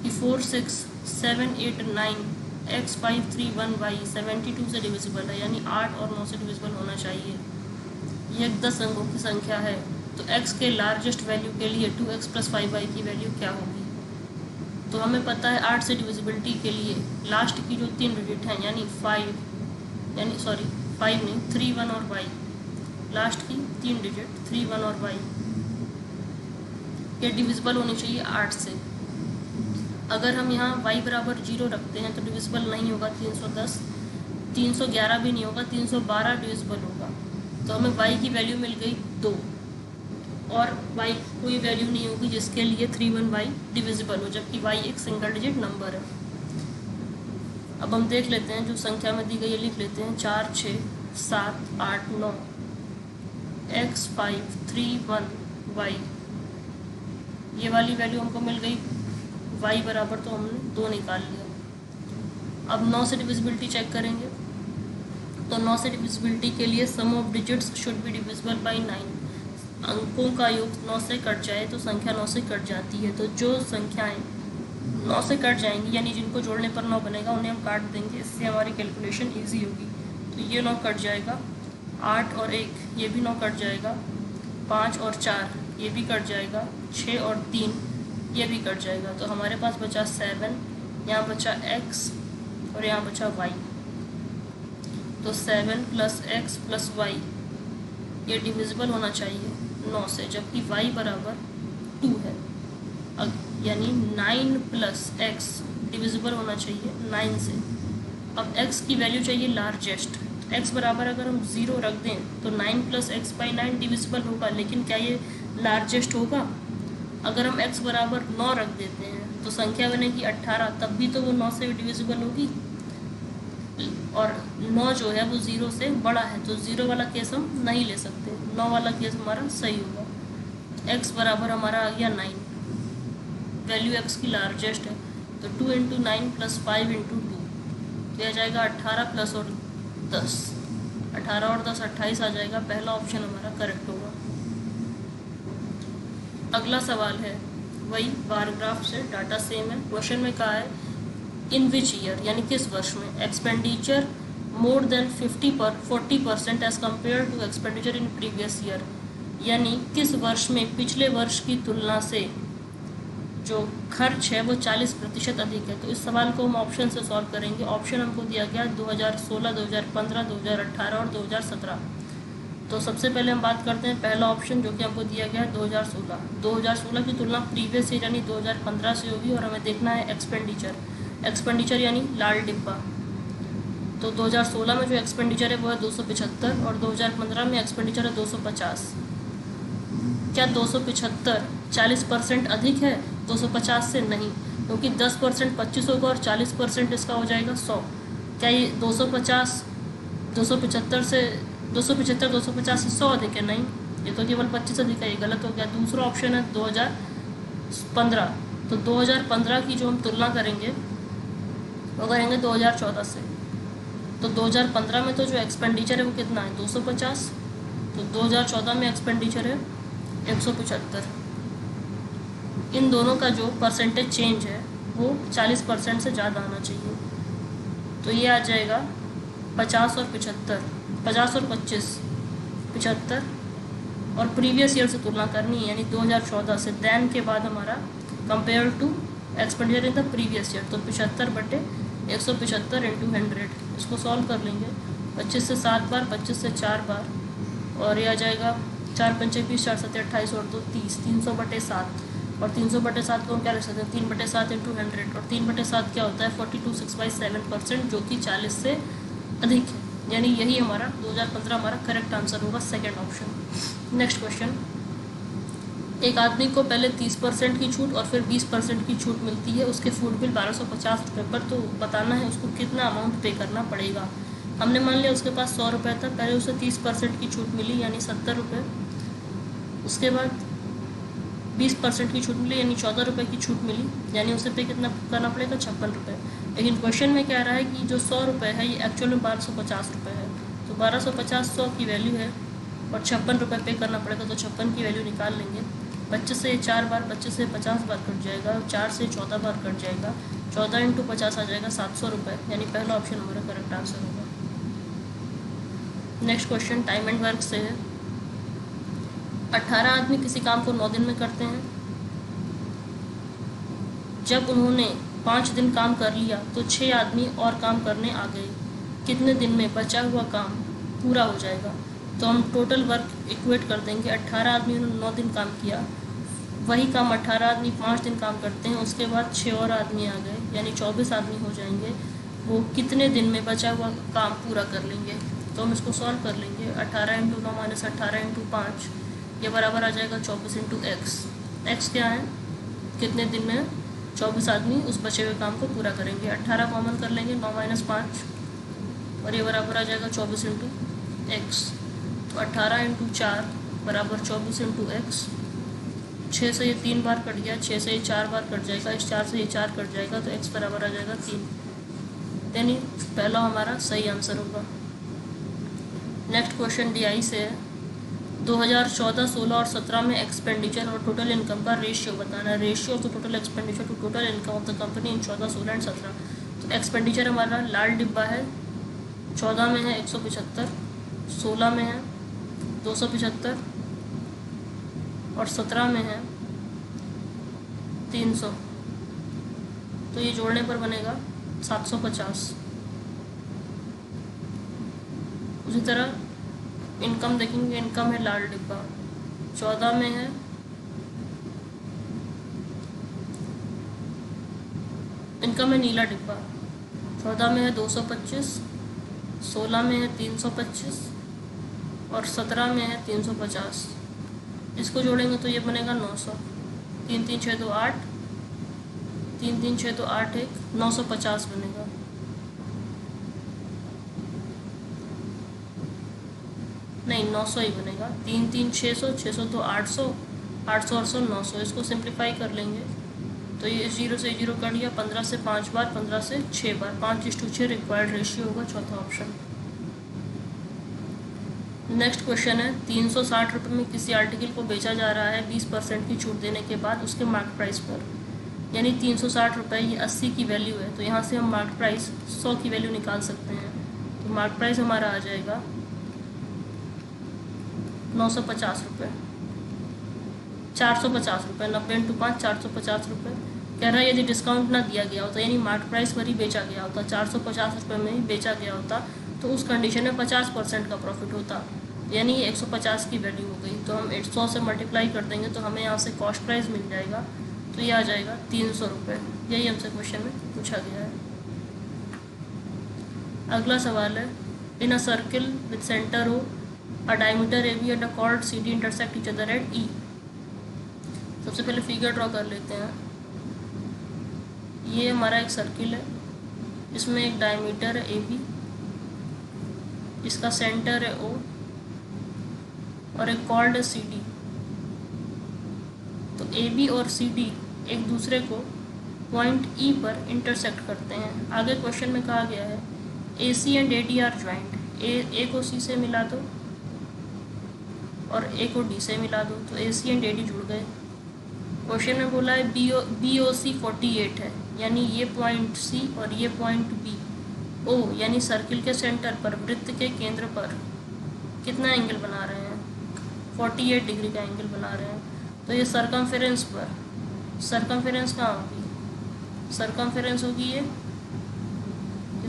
A: कि 4, 6, 7, 8, 9 x 5, 3, 1 y 72 से डिविजिबल है, यानी 8 और 9 से डिविजिबल होना चाहिए। ये एक 10 अंकों की संख्या है, तो x के लार्जेस्ट वैल्यू के लिए 2x + 5y की वैल्यू क्या होगी? तो हमें पता है 8 से डिविजिबिलिटी के लिए लास्ट की जो 3 डिजिट हैं यानी 5 नहीं 3, 1 और y, लास्ट की 3 डिजिट 3, 1 और y ये डिविजिबल होनी चाहिए 8 से। अगर हम यहाँ y बराबर 0 रखते हैं तो डिविजिबल नहीं होगा 310, 311 भी नहीं होगा, 312 डिविजिबल होगा। तो हमें y की वैल्यू मिल गई 2, और y कोई वैल्यू नहीं होगी जिसके लिए 3, 1y डिविजिबल हो, जबकि y एक सिंगल डिजिट नंबर है। अब हम देख लेते हैं जो संख्या में दी गई है, लिख लेते हैं 4, 6, 7, 8, 9 x 5, 3, 1 y, ये वाली वैल्यू हमको मिल गई। y बराबर तो हमने 2 निकाल लिया। अब 9 से डिविजिबिलिटी चेक करेंगे, तो 9 से डिविजिबिलिटी के लिए sum of digits should be divisible by 9। अंकों का योग 9 से कट जाए तो संख्या 9 से कट जाती है। तो जो संख्याएं 9 से कट जाएंगी यानी जिनको जोड़ने पर 9 बनेगा उन्हें हम काट देंगे, इससे हमारी कैलकुलेशन ईजी होगी। तो ये 9 कट जाएगा, 8 और 1 ये भी 9 कट जाएगा, 5 और 4 ये भी कट जाएगा, 6 और 3 ये भी कट जाएगा। तो हमारे पास बचा 7, यहाँ बचा x और यहाँ बचा y। तो 7 + x + y ये डिविजिबल होना चाहिए 9 से, जबकि y बराबर 2 है, यानी 9 + x डिविजिबल होना चाहिए 9 से। अब x की वैल्यू चाहिए लार्जेस्ट। x बराबर अगर हम 0 रख दें तो 9 + x / 9 डिविजिबल होगा, लेकिन क्या ये लार्जेस्ट होगा? अगर हम x बराबर 9 रख देते हैं तो संख्या बनेगी 18, तब भी तो वो 9 से डिविजिबल होगी, और 9 जो है वो 0 से बड़ा है, तो 0 वाला केस हम नहीं ले सकते, 9 वाला केस हमारा सही होगा। x बराबर हमारा आ गया 9, वैल्यू x की लार्जेस्ट है, तो 2 × 9 + 5 × 2 तो आ जाएगा 18 + और 10, 18 और 10 28 आ जाएगा। पहला ऑप्शन हमारा करेक्ट होगा। अगला सवाल है वही बार ग्राफ से, डाटा सेम है। क्वेश्चन में कहा है इन विच ईयर, यानी किस वर्ष में expenditure more than 40% as compare to expenditure in previous year, यानी किस वर्ष में पिछले वर्ष की तुलना से जो खर्च है वो 40% अधिक है। तो इस सवाल को हम ऑप्शन से सॉल्व करेंगे। ऑप्शन हमको दिया गया 2016, 2015, 2018 और 2017। तो सबसे पहले हम बात करते हैं पहला ऑप्शन जो कि हमको दिया गया है 2016। 2016 की तुलना प्रीवियस ईयर यानी 2015 से होगी, और हमें देखना है एक्सपेंडिचर यानी लाल डिब्बा। तो 2016 में जो एक्सपेंडिचर है वो है 275, और 2015 में एक्सपेंडिचर है 250। क्या 275 40% अधिक है 250 से? नहीं, क्योंकि 10% 25 होगा और 40% इसका हो जाएगा 100। क्या ये 250 275 से 250 से 100 अधिक है? नहीं, ये तो केवल 25 अधिक है, ये गलत हो गया। दूसरा ऑप्शन है 2015। तो 2015 की जो हम तुलना करेंगे वो करेंगे 2014 से। तो 2015 में तो जो एक्सपेंडिचर है वो कितना है 250, तो 2014 में एक्सपेंडिचर है 175। इन दोनों का जो परसेंटेज चेंज है वो 40% से ज़्यादा आना चाहिए। तो ये आ जाएगा 50 और 75, 50 और 25 75, और प्रीवियस ईयर से तुलना करनी है, यानी 2014 से। दैन के बाद हमारा compare to expenditure in the previous year, तो 75/175 इंटू 100। इसको सॉल्व कर लेंगे। 25 से 7 बार, 25 से 4 बार, और ये आ जाएगा 4 पंचे 20, 4 7 28 और 2 30, 300/7। और 300/7 को हम क्या लिख सकते हैं 3/7 इंटू 100, और 3/7 क्या होता है 42.657%, जो कि 40 से अधिक है। यानी यही हमारा 2015 हमारा करेक्ट आंसर होगा, सेकेंड ऑप्शन। नेक्स्ट क्वेश्चन, एक आदमी को पहले 30% की छूट और फिर 20% की छूट मिलती है उसके फूड बिल 1250 रुपये पर। तो बताना है उसको कितना अमाउंट पे करना पड़ेगा। हमने मान लिया उसके पास 100 रुपये था, पहले उसे 30% की छूट मिली यानी 70 रुपये, उसके बाद 20% की छूट मिली यानी 14 रुपये की छूट मिली, यानी उसे पे कितना करना पड़ेगा 56 रुपये। लेकिन क्वेश्चन में कह रहा है कि जो 100 रुपये है ये एक्चुअल में 1250 रुपये है। तो 1250 100 की वैल्यू है और 56 रुपये पे करना पड़ेगा, तो 56 की वैल्यू निकाल लेंगे। 25 से 4 बार, 25 से 50 बार कट जाएगा, 4 से 14 बार कट जाएगा, 14 इंटू 50 आ जाएगा 700 रुपये, यानी पहला ऑप्शन हमारा करेक्ट आंसर होगा। Next question time and work से है। 18 आदमी किसी काम को 9 दिन में करते हैं। जब उन्होंने 5 दिन काम कर लिया तो 6 आदमी और काम करने आ गए। कितने दिन में बचा हुआ काम पूरा हो जाएगा? तो हम टोटल वर्क इक्वेट कर देंगे। 18 आदमी ने 9 दिन काम किया, वही काम 18 आदमी 5 दिन काम करते हैं, उसके बाद 6 और आदमी आ गए, यानी 24 आदमी हो जाएंगे। वो कितने दिन में बचा हुआ काम पूरा कर लेंगे? तो हम इसको सॉल्व कर लेंगे। 18 इंटू 9 माइनस 18 इंटू 5, ये बराबर आ जाएगा 24 इंटू एक्स। एक्स क्या है, कितने दिन में 24 आदमी उस बचे हुए काम को पूरा करेंगे। 18 कॉमन कर लेंगे, 9 माइनस 5, और ये बराबर आ जाएगा 24 इंटू एक्स। तो 18 इंटू 4 बराबर 24 इंटू एक्स। 6 से ये 3 बार कट गया, 6 से ये 4 बार कट जाएगा, इस 4 से ये 4 कट जाएगा, तो एक्स बराबर आ जाएगा 3, यानी पहला हमारा सही आंसर होगा। नेक्स्ट क्वेश्चन DI से है। 2014, 16 और 17 में एक्सपेंडिचर और टोटल इनकम का रेशियो बताना है। Ratio of the total expenditure to total income of the company in 14, 16 and 17। तो एक्सपेंडिचर हमारा लाल डिब्बा है, 14 में है 175, 16 में है 275 और 17 में है 300। तो ये जोड़ने पर बनेगा 750। उसी तरह इनकम देखेंगे, इनकम है लाल डिब्बा, 14 में है इनकम है नीला डिब्बा, 14 में है 225, 16 में है 325 और 17 में है 350। इसको जोड़ेंगे तो ये बनेगा 900। 3 3 6 2 8, 3 3 6 2 8 1, 950 बनेगा। नहीं, 900 ही बनेगा। 3 3 600, 600 तो 800, 800 और 100 900। इसको सिंप्लीफाई कर लेंगे तो ये 0 से 0 कट गया, 15 से 5 बार, 15 से 6 बार, 5:6 रिक्वायर्ड रेशियो होगा, चौथा ऑप्शन। नेक्स्ट क्वेश्चन है। 360 रुपये में किसी आर्टिकल को बेचा जा रहा है 20% की छूट देने के बाद उसके मार्केट प्राइस पर, यानी 360 रुपये, ये 80 की वैल्यू है, तो यहाँ से हम मार्केट प्राइस 100 की वैल्यू निकाल सकते हैं। तो मार्केट प्राइस हमारा आ जाएगा 950 रुपये, 450 रुपये, 90 इंटू 5 450 रुपये। कह रहा है यदि डिस्काउंट ना दिया गया होता, यानी मार्केट प्राइस पर ही बेचा गया होता, 450 रुपये में ही बेचा गया होता, तो उस कंडीशन में 50% का प्रॉफिट होता, यानी ये 150 की वैल्यू हो गई। तो हम 100 से मल्टीप्लाई कर देंगे तो हमें यहाँ से कॉस्ट प्राइस मिल जाएगा, तो ये आ जाएगा 300 रुपये। यही हमसे क्वेश्चन में पूछा गया है। अगला सवाल है। In a circle with centre O, a diameter AB and a chord CD intersect each other at E. सबसे पहले फिगर ड्रॉ कर लेते हैं। ये हमारा एक सर्किल है, इसमें एक डायमीटर है AB, इसका सेंटर है O और एक कॉर्ड है CD। तो AB और CD एक दूसरे को पॉइंट E पर इंटरसेक्ट करते हैं। आगे क्वेश्चन में कहा गया है AC and AD are joint, A को C से मिला दो और A को D से मिला दो, तो AC एंड AD जुड़ गए। क्वेश्चन में बोला है BOC 48 है, यानी ये पॉइंट C और ये पॉइंट B, O यानी सर्किल के सेंटर पर वृत्त के केंद्र पर कितना एंगल बना रहे हैं, 48 डिग्री का एंगल बना रहे हैं। तो ये सरकमफेरेंस पर, सरकमफेरेंस कहाँ होगी, सरकमफेरेंस होगी ये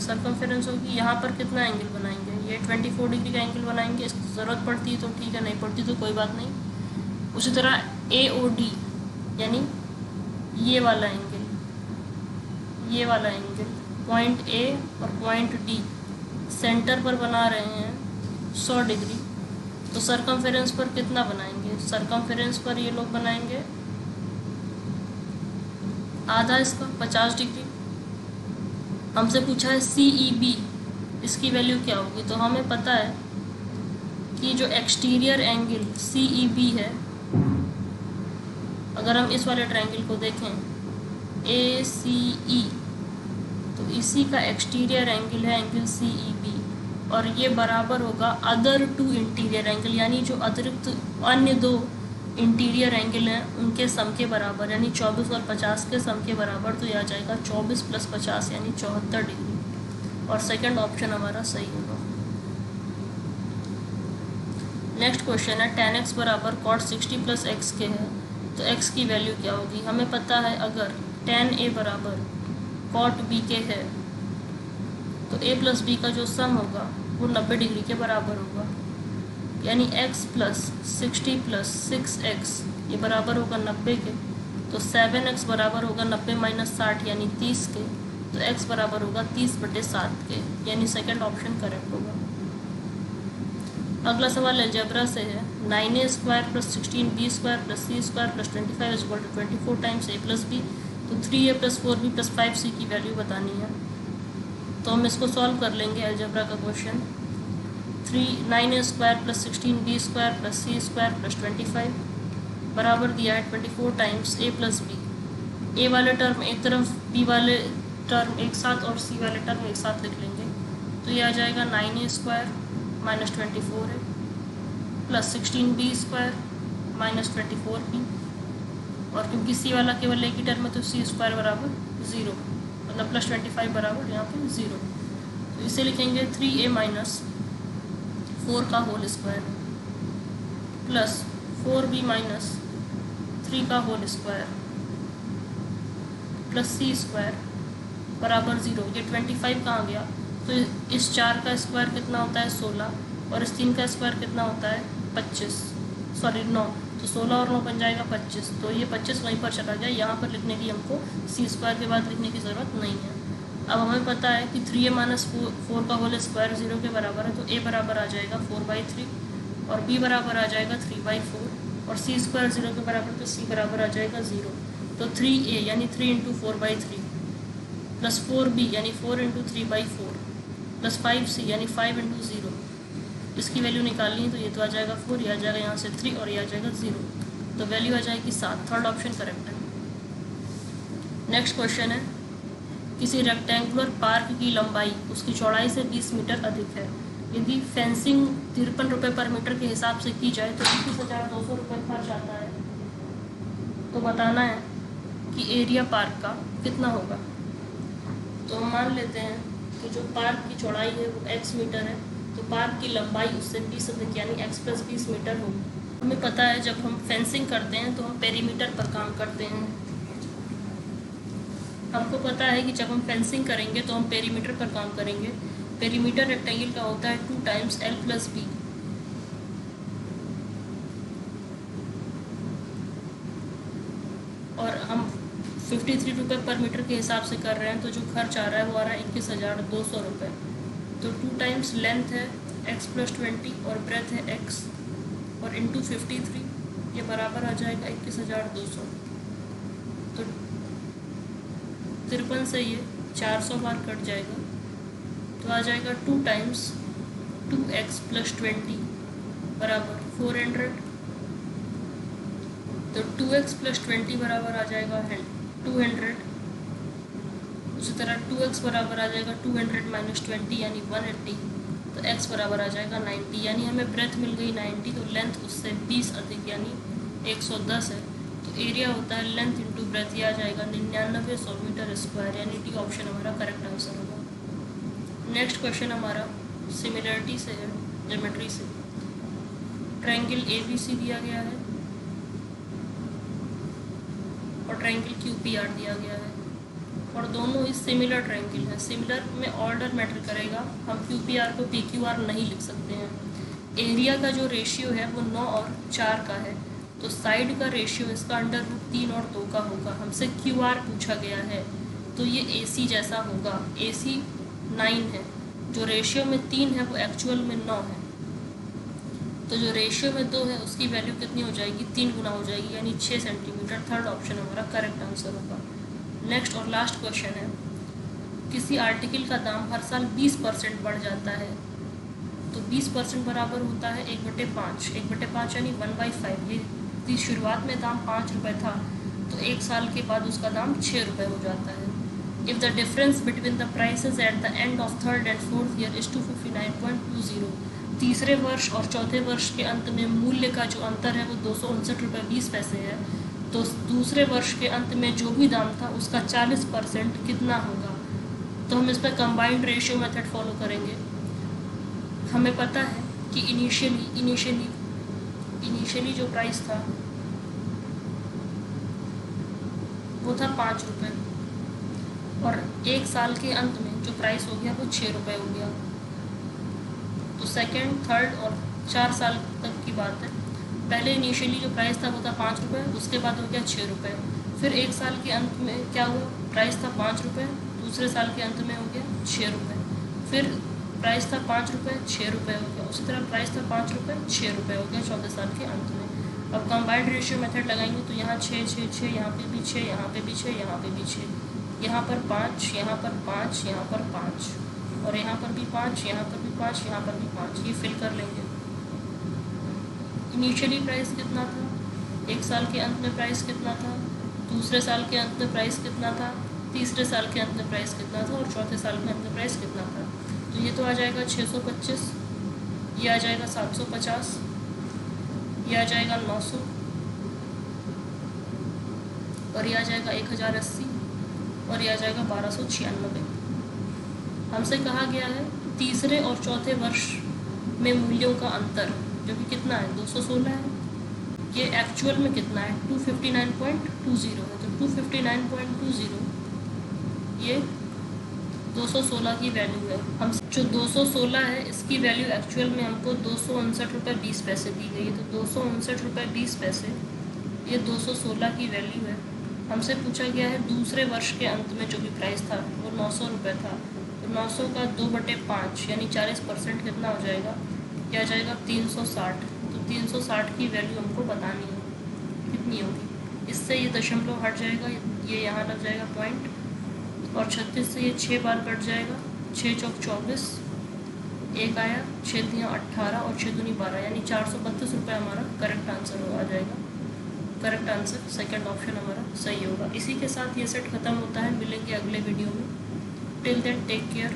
A: सरकमफेरेंस होगी, यहाँ पर कितना एंगल बनाएंगे, ये 24 डिग्री का एंगल बनाएंगे। इसकी ज़रूरत पड़ती है तो ठीक है, नहीं पड़ती तो कोई बात नहीं। उसी तरह AOD यानी ये वाला एंगल, ये वाला एंगल पॉइंट A और पॉइंट D सेंटर पर बना रहे हैं 100 डिग्री, तो सरकमफेरेंस पर कितना बनाएंगे, सरकमफेरेंस पर ये लोग बनाएंगे आधा इसका 50 डिग्री। हमसे पूछा है CEB, इसकी वैल्यू क्या होगी, तो हमें पता है कि जो एक्सटीरियर एंगल CEB है, अगर हम इस वाले ट्रायंगल को देखें ACE, तो इसी का एक्सटीरियर एंगल है एंगल CEB, और ये बराबर होगा अदर टू इंटीरियर एंगल, यानी जो अतिरिक्त अन्य दो इंटीरियर एंगल हैं उनके सम के बराबर, यानी 24 और 50 के सम के बराबर। तो यह आ जाएगा 24 + 50 यानी 74 डिग्री, और सेकंड ऑप्शन हमारा सही होगा। नेक्स्ट क्वेश्चन है tan x बराबर cot 60 + x के है, तो x की वैल्यू क्या होगी। हमें पता है अगर tan a बराबर cot b के है तो a + b का जो सम होगा वो 90 डिग्री के बराबर होगा, यानी x + 60 + 6x ये बराबर होगा 90 के, तो 7x बराबर होगा 90 - 60 यानी 30 के, तो x बराबर होगा 30/7 के, यानी सेकंड ऑप्शन करेक्ट होगा। अगला सवाल अलजेब्रा से है 9a² + 16b² + c² + 25 = 24 times a + b, तो 3a + 4b + 5c की वैल्यू बतानी है। तो हम इसको सॉल्व कर लेंगे अलजेब्रा का क्वेश्चन। 9a² + 16b² + c² + 25 बराबर दिया है 24 टाइम्स a + b। a वाले टर्म एक तरफ, b वाले टर्म एक साथ और c वाले टर्म एक साथ लिख लेंगे, तो ये आ जाएगा 9a² - 24a + 16b² - 24b, और क्योंकि c वाला केवल एक ही टर्म है तो c² बराबर 0, मतलब +25 बराबर यहाँ पे 0, तो इसे लिखेंगे 3a - 4 का होल स्क्वायर प्लस 4b - 3 का होल स्क्वायर प्लस c² बराबर 0। ये 25 कहाँ गया, तो इस 4 का स्क्वायर कितना होता है 16, और इस 3 का स्क्वायर कितना होता है 25, सॉरी 9, तो 16 और 9 बन जाएगा 25, तो ये 25 वहीं पर चला गया, यहाँ पर लिखने की हमको c² के बाद लिखने की ज़रूरत नहीं है। अब हमें पता है कि 3a - 4 का होल स्क्वायर 0 के बराबर है, तो a बराबर आ जाएगा 4/3 और b बराबर आ जाएगा 3/4, और c² 0 के बराबर, तो c बराबर आ जाएगा 0। तो 3a यानी 3 × 4/3 प्लस 4b यानी 4 × 3/4 प्लस 5c यानी 5 × 0, इसकी वैल्यू निकालनी है, तो ये तो आ जाएगा 4, ये आ जाएगा यहाँ से 3 और ये आ जाएगा 0, तो वैल्यू आ जाएगी 7। थर्ड ऑप्शन करेक्ट है। नेक्स्ट क्वेश्चन है किसी रेक्टेंगुलर पार्क की लंबाई उसकी चौड़ाई से 20 मीटर अधिक है, यदि फेंसिंग 53 रुपये पर मीटर के हिसाब से की जाए तो 21,200 रुपये खर्च आता है। तो बताना है कि एरिया पार्क का कितना होगा। तो हम मान लेते हैं कि जो पार्क की चौड़ाई है वो x मीटर है, तो पार्क की लंबाई उससे 20 अधिक यानी x + 20 मीटर होगी। हमें पता है जब हम फेंसिंग करते हैं तो हम पेरीमीटर पर काम करते हैं। हमको पता है कि जब हम फेंसिंग करेंगे तो हम पेरीमीटर पर काम करेंगे। पेरीमीटर रेक्टेंगल का होता है 2 टाइम्स l + b, और हम 53 रुपये पर मीटर के हिसाब से कर रहे हैं, तो जो खर्च आ रहा है वो आ रहा है 21,200 रुपये। तो 2 टाइम्स लेंथ है x + 20 और ब्रेथ है x और इंटू 53, ये बराबर आ जाएगा 21,200। तो 53 से ये 400 बार कट जाएगा, तो आ जाएगा 2 टाइम्स 2x + 20 बराबर 400। तो 2x + 20 बराबर आ जाएगा 200। उसी तरह 2x बराबर आ जाएगा 200 - 20 यानी 180। तो x बराबर आ जाएगा 90, यानी हमें ब्रेथ मिल गई 90, तो लेंथ उससे 20 अधिक यानी 110 है। तो एरिया होता है लेंथ इंटू ब्रेथ, ये आ जाएगा 9900 मीटर स्क्वायर, यानी डी ऑप्शन हमारा करेक्ट आंसर होगा। नेक्स्ट क्वेश्चन हमारा सिमिलरिटी से है, ज्योमेट्री से। ट्रायंगल ABC दिया गया है और ट्रायंगल QPR दिया गया है, और दोनों ही सिमिलर ट्रायंगल हैं। सिमिलर में ऑर्डर मैटर करेगा, हम QPR को PQR नहीं लिख सकते हैं। एरिया का जो रेशियो है वो 9 और 4 का है, तो साइड का रेशियो इसका √3 और 2 का होगा। हमसे QR पूछा गया है, तो ये AC जैसा होगा। AC 9 है, जो रेशियो में 3 है वो एक्चुअल में 9 है। तो जो रेशियो में 2 है उसकी वैल्यू कितनी हो जाएगी, 3 गुना हो जाएगी, यानी 6 सेंटीमीटर। थर्ड ऑप्शन हमारा करेक्ट आंसर होगा। नेक्स्ट और लास्ट क्वेश्चन है, किसी आर्टिकल का दाम हर साल 20% बढ़ जाता है, तो 20% बराबर होता है 1/5। 1/5 यानी 1/5। ये शुरुआत में दाम 5 रुपये था, तो 1 साल के बाद उसका दाम 6 रुपये हो जाता है। If the difference between the prices at the end of third and fourth year is 259.20, तीसरे वर्ष और चौथे वर्ष के अंत में मूल्य का जो अंतर है वो 259.20 है, तो दूसरे वर्ष के अंत में जो भी दाम था उसका 40% कितना होगा। तो हम इस पर कंबाइंड रेशियो मेथड फॉलो करेंगे। हमें पता है कि इनिशियली जो प्राइस था वो था 5 रुपये, और 1 साल के अंत में जो प्राइस हो गया वो 6 रुपये हो गया। तो सेकेंड, थर्ड और 4 साल तक की बात है। पहले इनिशियली जो प्राइस था वो था 5 रुपये, उसके बाद हो गया 6 रुपये। फिर 1 साल के अंत में क्या हुआ, प्राइस था 5 रुपये, दूसरे साल के अंत में हो गया 6 रुपये। फिर प्राइस था 5 रुपये, 6 रुपये हो गया। उसी तरह प्राइस था 5 रुपये, 6 रुपये हो गया चौथे साल के अंत में। अब कंबाइंड रेशियो मेथड लगाएंगे तो यहाँ 6 6 6, यहाँ पे भी 6, यहाँ पे भी 6, यहाँ पे भी 6, यहाँ पर 5, यहाँ पर 5, यहाँ पर 5, और यहाँ पर भी 5, यहाँ पर भी 5, यहाँ पर भी 5। ये फिल कर लेंगे। इनिशियली प्राइस कितना था, 1 साल के अंत में प्राइस कितना था, दूसरे साल के अंत में प्राइस कितना था, तीसरे साल के अंत में प्राइस कितना था, और चौथे साल के अंत में प्राइस कितना था। तो ये तो आ जाएगा 625, ये आ जाएगा 750, ये आ जाएगा 900, और ये आ जाएगा 1080, और ये आ जाएगा 1296। हमसे कहा गया है तीसरे और चौथे वर्ष में मूल्यों का अंतर, जो कि कितना है, 216 है। ये एक्चुअल में कितना है, 259.20 है। तो 259.20 ये 216 की वैल्यू है। हम जो 216 है इसकी वैल्यू एक्चुअल में हमको 259.20 दी गई है। तो 259.20 ये 216 की वैल्यू है। हमसे पूछा गया है दूसरे वर्ष के अंत में जो भी प्राइस था वो 900 रुपये था। तो 900 का 2/5 यानी 40% कितना हो जाएगा, क्या जाएगा 360। तो 360 की वैल्यू हमको बतानी है कितनी होगी। इससे ये दशमलव हट जाएगा, ये यहाँ लग जाएगा पॉइंट, और 36 से ये 6 बार कट जाएगा। 6 चौक 24, 1 आया, 6 तियाँ 18 और 6 दूनी 12, यानी 432 रुपये हमारा करेक्ट आंसर आ जाएगा। करेक्ट आंसर सेकंड ऑप्शन हमारा सही होगा। इसी के साथ ये सेट खत्म होता है। मिलेंगे अगले वीडियो में। Till then take care.